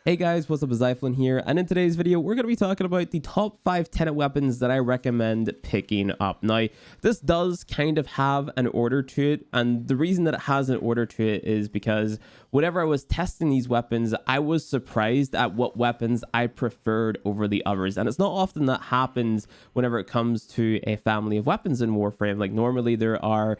Hey guys, what's up? It's Zyflin here, and in today's video we're going to be talking about the top 5 Tenet weapons that I recommend picking up. Now, this does kind of have an order to it, and the reason that it has an order to it is because whenever I was testing these weapons, I was surprised at what weapons I preferred over the others. And it's not often that happens whenever it comes to a family of weapons in Warframe. Like, normally there are,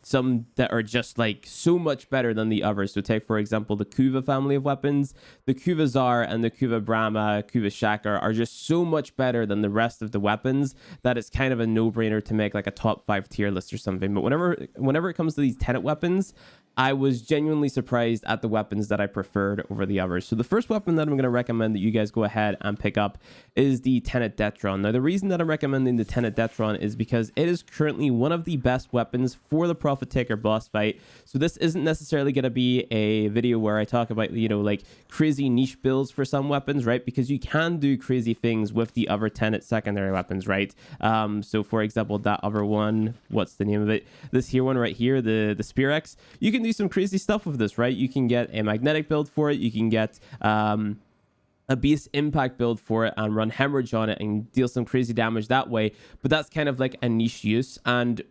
some that are just like so much better than the others. So take, for example, the Kuva family of weapons. The Kuva Zar and the Kuva Brahma, Kuva Shaka are just so much better than the rest of the weapons that it's kind of a no-brainer to make like a top 5 tier list or something. But whenever it comes to these Tenet weapons, I was genuinely surprised at the weapons that I preferred over the others. So the first weapon that I'm going to recommend that you guys go ahead and pick up is the Tenet Detron. Now, the reason that I'm recommending the Tenet Detron is because it is currently one of the best weapons for the Profit Taker boss fight. So this isn't necessarily going to be a video where I talk about, like crazy niche builds for some weapons, right? Because you can do crazy things with the other Tenet secondary weapons, right? So for example, that other one, what's the name of it? This here one right here, the Spear X, you can do some crazy stuff with this, right? You can get a magnetic build for it. You can get a beast impact build for it and run hemorrhage on it and deal some crazy damage that way. But that's kind of like a niche use, and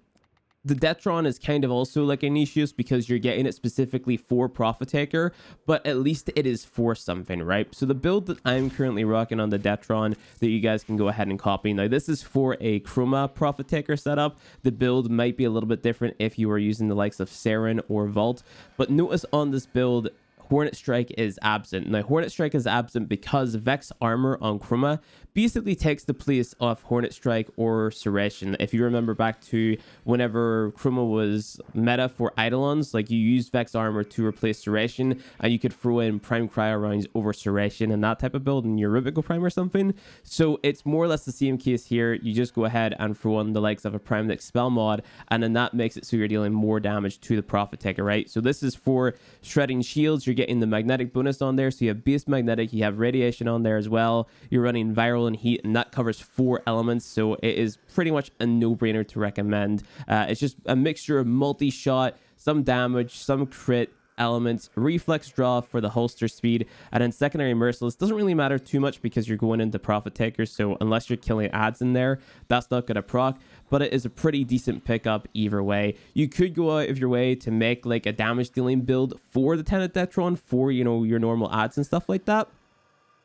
the Detron is kind of also like a niche use because you're getting it specifically for Profit Taker, but at least it is for something, right? So the build that I'm currently rocking on the Detron that you guys can go ahead and copy. Now, this is for a Chroma Profit Taker setup. The build might be a little bit different if you are using the likes of Saren or Vault, but notice on this build, Hornet Strike is absent. Now, Hornet Strike is absent because Vex Armor on Chroma basically takes the place of Hornet Strike or Serration. If you remember back to whenever Chroma was meta for Eidolons, like you used Vex Armor to replace Serration, and you could throw in Prime Cryo rounds over Serration and that type of build in your Rubico Prime or something. So it's more or less the same case here. You just go ahead and throw on the likes of a Prime Next Spell mod, and then that makes it so you're dealing more damage to the Profit Taker, right? So this is for shredding shields. You're getting the magnetic bonus on there, so you have base magnetic, you have radiation on there as well. You're running viral and heat, and that covers 4 elements, so it is pretty much a no-brainer to recommend. It's just a mixture of multi-shot, some damage, some crit elements, reflex draw for the holster speed, and then secondary merciless doesn't really matter too much because you're going into Profit Takers, so unless you're killing ads in there, that's not going to proc, but it is a pretty decent pickup either way. You could go out of your way to make like a damage dealing build for the Tenet Detron for, your normal ads and stuff like that,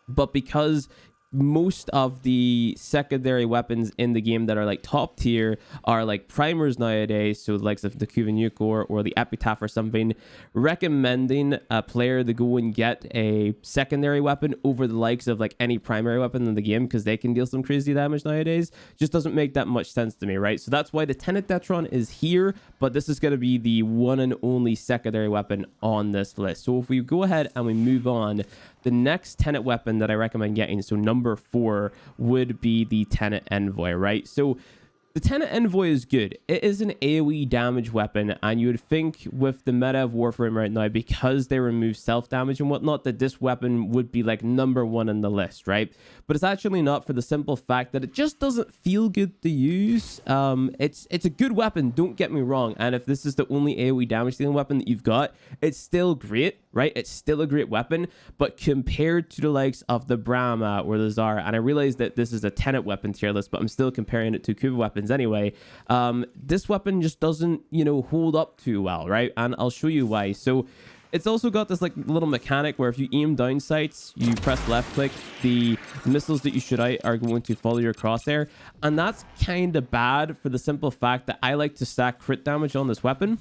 but because most of the secondary weapons in the game that are like top tier are like primers nowadays, so the likes of the Kuva or the Epitaph or something, recommending a player to go and get a secondary weapon over the likes of like any primary weapon in the game because they can deal some crazy damage nowadays just doesn't make that much sense to me, right? So that's why the Tenet Detron is here, but this is going to be the one and only secondary weapon on this list. So if we go ahead and we move on, the next Tenet weapon that I recommend getting, so number 4, would be the Tenet Envoy, right? So the Tenet Envoy is good. It is an AoE damage weapon, and you would think with the meta of Warframe right now, because they remove self-damage and whatnot, that this weapon would be like number 1 in the list, right? But it's actually not, for the simple fact that it just doesn't feel good to use. It's a good weapon, don't get me wrong, and if this is the only AoE damage dealing weapon that you've got, it's still great, right? It's still a great weapon, but compared to the likes of the Brahma or the Zara, and I realize that this is a Tenet weapon tier list, but I'm still comparing it to Kuva weapons anyway, this weapon just doesn't, hold up too well, right? And I'll show you why. So it's also got this like little mechanic where if you aim down sights, you press left click, the missiles that you shoot out are going to follow your crosshair, and that's kind of bad for the simple fact that I like to stack crit damage on this weapon.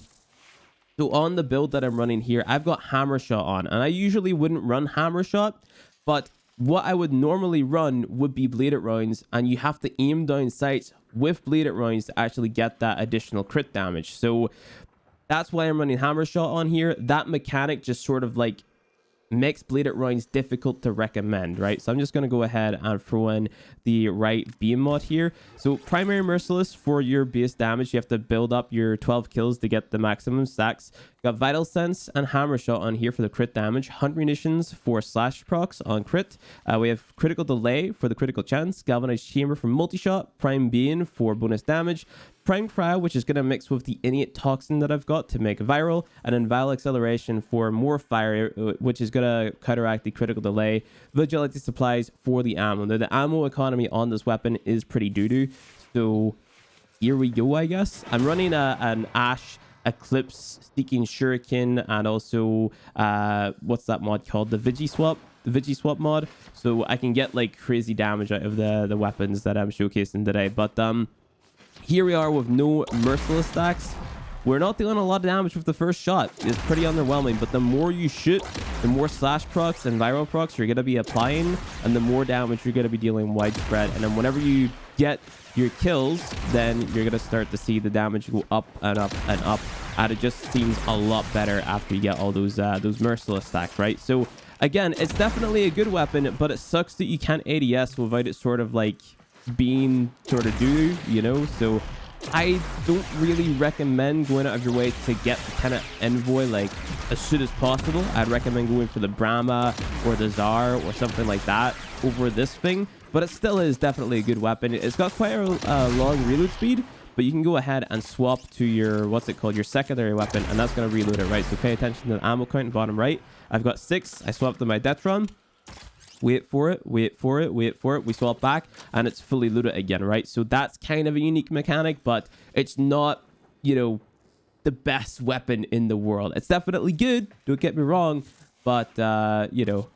So on the build that I'm running here, I've got Hammer Shot on, and I usually wouldn't run Hammer Shot, but what I would normally run would be bladed rounds, and you have to aim down sights with bladed rounds to actually get that additional crit damage. So that's why I'm running Hammer Shot on here. That mechanic just sort of like makes bladed rounds difficult to recommend, right? So I'm just going to go ahead and throw in the right beam mod here. So primary merciless for your base damage, you have to build up your 12 kills to get the maximum stacks. Got Vital Sense and Hammer Shot on here for the crit damage. Hunt Munitions for slash procs on crit. We have Critical Delay for the critical chance. Galvanized Chamber for multi-shot. Prime Being for bonus damage. Prime Cryo, which is going to mix with the Innate Toxin that I've got to make viral, and then Viral Acceleration for more fire, which is going to counteract the critical delay. Vigilante Supplies for the ammo. Now, the ammo economy on this weapon is pretty doo-doo, so here we go, I guess. I'm running an Ash Eclipse Seeking Shuriken, and also, what's that mod called? The Vigi Swap mod, so I can get like crazy damage out of the weapons that I'm showcasing today. But here we are with no merciless stacks. We're not dealing a lot of damage with the first shot. It's pretty underwhelming, but the more you shoot, the more slash procs and viral procs you're going to be applying, and the more damage you're going to be dealing widespread. And then whenever you get your kills, then you're going to start to see the damage go up and up and up, and it just seems a lot better after you get all those merciless stacks, right? So again, it's definitely a good weapon, but it sucks that you can't ADS without it sort of like being sort of doo, you know? So I don't really recommend going out of your way to get the Tenet Envoy like as soon as possible. I'd recommend going for the Brahma or the Tsar or something like that over this thing, but it still is definitely a good weapon. It's got quite a long reload speed, but you can go ahead and swap to your, what's it called, your secondary weapon, and that's going to reload it, right? So pay attention to the ammo count bottom right. I've got 6. I swapped to my Detron. Wait for it, wait for it, wait for it. We swap back, and it's fully loaded again, right? So that's kind of a unique mechanic, but it's not, you know, the best weapon in the world. It's definitely good, don't get me wrong, but, you know,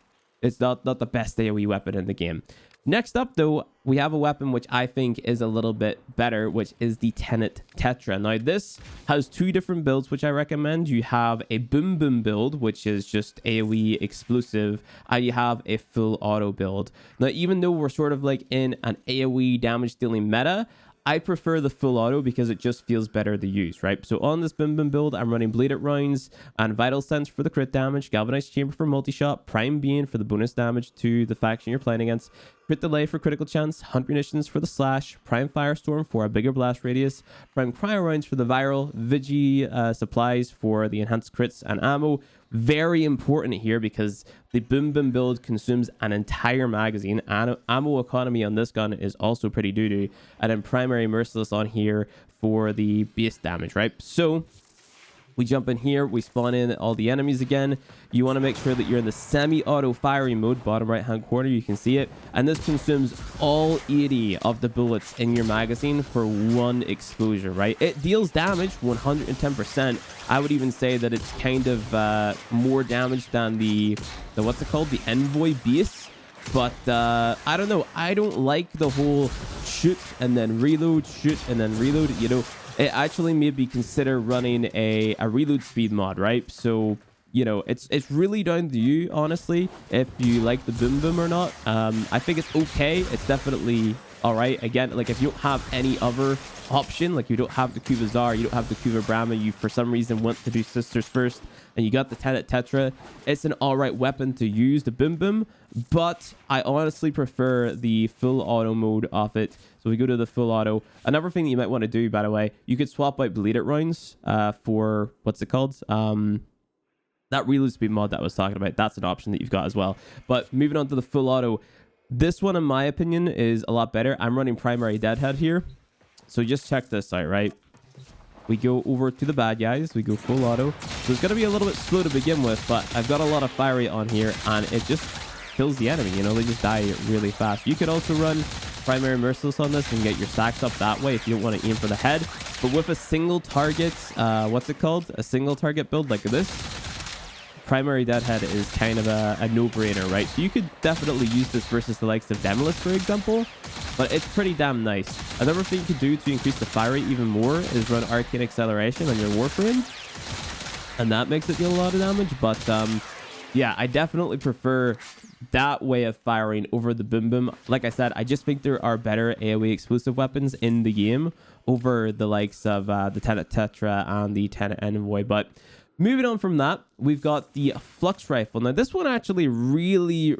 it's not the best AoE weapon in the game. Next up, though, we have a weapon which I think is a little bit better, which is the Tenet Tetra. Now, this has 2 different builds, which I recommend. You have a Boom Boom build, which is just AoE exclusive, and you have a full auto build. Now, even though we're sort of like in an AoE damage dealing meta, I prefer the full auto because it just feels better to use, right? So on this Boom Boom build, I'm running Bladed Rounds and Vital Sense for the crit damage, Galvanized Chamber for multi-shot, Prime Being for the bonus damage to the faction you're playing against, Crit Delay for critical chance, Hunt Munitions for the slash, Prime Firestorm for a bigger blast radius, Prime Cryo Rounds for the viral, Vigi supplies for the enhanced crits and ammo. Very important here because the Boom Boom build consumes an entire magazine, and ammo economy on this gun is also pretty doo-doo, and then primary merciless on here for the base damage, right? So we jump in here, we spawn in all the enemies again. You want to make sure that you're in the semi-auto firing mode, bottom right hand corner, you can see it, and this consumes all 80 of the bullets in your magazine for 1 exposure, right? It deals damage 110%. I would even say that it's kind of more damage than the what's it called, the Envoy base. But I don't know, I don't like the whole shoot and then reload, shoot and then reload, you know. It actually maybe consider running a reload speed mod, right? So, you know, it's really down to you, honestly, if you like the Boom Boom or not. I think it's okay. It's definitely all right. Again, like if you don't have any other option, like you don't have the Kuva Tsar, you don't have the Kuva Brahma, you for some reason want to do Sisters first, and you got the Tenet Tetra, it's an all right weapon to use, the Boom Boom, but I honestly prefer the full auto mode of it. So we go to the full auto. Another thing that you might want to do, by the way, you could swap out Bladed Rounds for, what's it called? That reload speed mod that I was talking about. That's an option that you've got as well. But moving on to the full auto, this one, in my opinion, is a lot better. I'm running primary Deadhead here. So just check this out, right? We go over to the bad guys. We go full auto. So it's going to be a little bit slow to begin with, but I've got a lot of fire rate on here, and it just kills the enemy. You know, they just die really fast. You could also run primary merciless on this and get your stacks up that way if you don't want to aim for the head. But with a single target, what's it called? A single target build like this, primary Deadhead is kind of a no-brainer, right? So you could definitely use this versus the likes of Demolith, for example, but it's pretty damn nice. Another thing you could do to increase the fire rate even more is run Arcane Acceleration on your Warframe, and that makes it deal a lot of damage. But yeah, I definitely prefer that way of firing over the Boom Boom. Like I said, I just think there are better AoE exclusive weapons in the game over the likes of the Tenet Tetra and the Tenet Envoy. But moving on from that, we've got the Flux Rifle. Now, this one actually really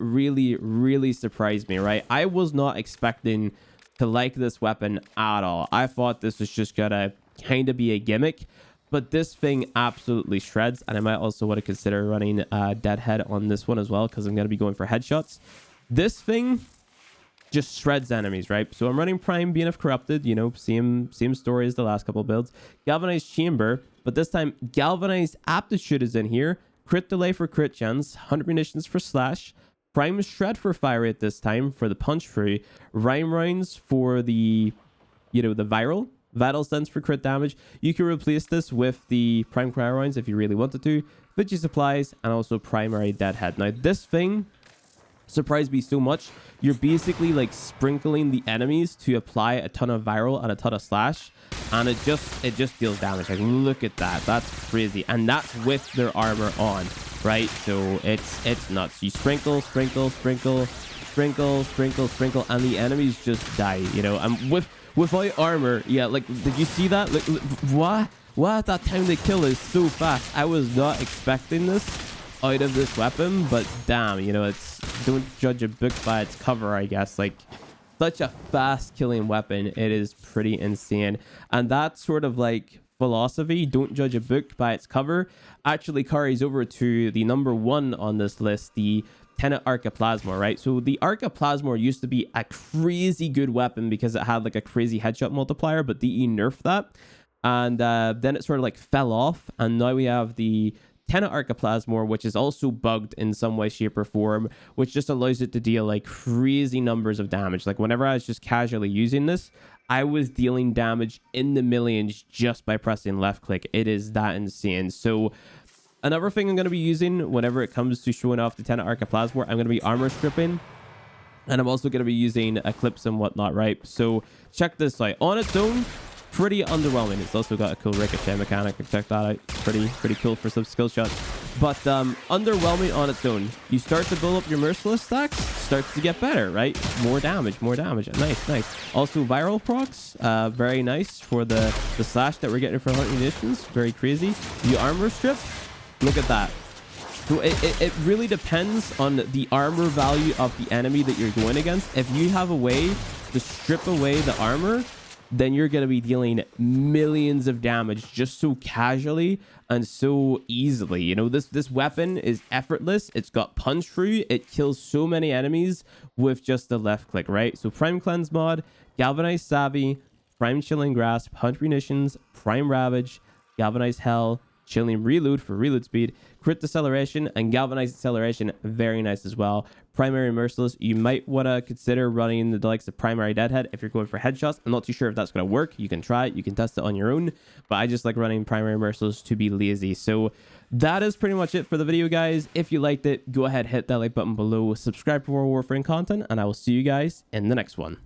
surprised me, right? I was not expecting to like this weapon at all. I thought this was just gonna kind of be a gimmick, but this thing absolutely shreds, and I might also want to consider running Deadhead on this one as well, because I'm going to be going for headshots. This thing just shreds enemies, right? So I'm running Prime BNF Corrupted, you know, same story as the last couple of builds. Galvanized Chamber, but this time Galvanized Aptitude is in here. Crit Delay for crit chance, 100 munitions for slash, Prime Shred for fire rate this time for the punch through, Rhyme Rounds for the, you know, the Vital Sense for crit damage. You can replace this with the Prime Cryo Rounds if you really wanted to, Vigi Supplies, and also Primary Deadhead. Now this thing surprised me so much. You're basically like sprinkling the enemies to apply a ton of viral and a ton of slash, and it just deals damage. Like, look at that. That's crazy. And that's with their armor on, right? So it's nuts. You sprinkle, and the enemies just die, you know. And without armor, yeah, like, did you see that? Like, what that time to kill is so fast. I was not expecting this out of this weapon, but damn, you know, it's, don't judge a book by its cover, I guess. Like, such a fast killing weapon, it is pretty insane. And that sort of like philosophy, don't judge a book by its cover, actually carries over to the number 1 on this list, the Tenet Archiplasmor, right? So the Archiplasmor used to be a crazy good weapon because it had like a crazy headshot multiplier, but DE nerfed that, and then it sort of like fell off, and now we have the Tenet Archiplasmor, which is also bugged in some way, shape, or form, which just allows it to deal like crazy numbers of damage. Like, whenever I was just casually using this, I was dealing damage in the millions just by pressing left click. It is that insane. So another thing I'm going to be using whenever it comes to showing off the Tenet Archiplasmor, I'm going to be armor stripping, and I'm also going to be using Eclipse and whatnot, right? So check this out. On its own, pretty underwhelming. It's also got a cool ricochet mechanic. Check that out. Pretty cool for some skill shots. But underwhelming on its own. You start to build up your merciless stacks, starts to get better, right? More damage. Nice. Also viral procs, very nice for the slash that we're getting for 100 munitions. Very crazy. The armor strip, look at that. So it really depends on the armor value of the enemy that you're going against. If you have a way to strip away the armor, then you're going to be dealing millions of damage just so casually and so easily. You know, this weapon is effortless. It's got punch through. It kills so many enemies with just the left click, right? So Prime Cleanse mod, Galvanized Savvy, Prime Chilling Grasp, 100 munitions, Prime Ravage, Galvanized Hell, Chilling Reload for reload speed, Crit Deceleration, and Galvanized Acceleration, very nice as well. Primary Merciless, you might want to consider running the likes of Primary Deadhead if you're going for headshots. I'm not too sure if that's going to work. You can try it, you can test it on your own, but I just like running Primary Merciless to be lazy. So that is pretty much it for the video, guys. If you liked it, go ahead, hit that like button below, subscribe for more Warframe content, and I will see you guys in the next one.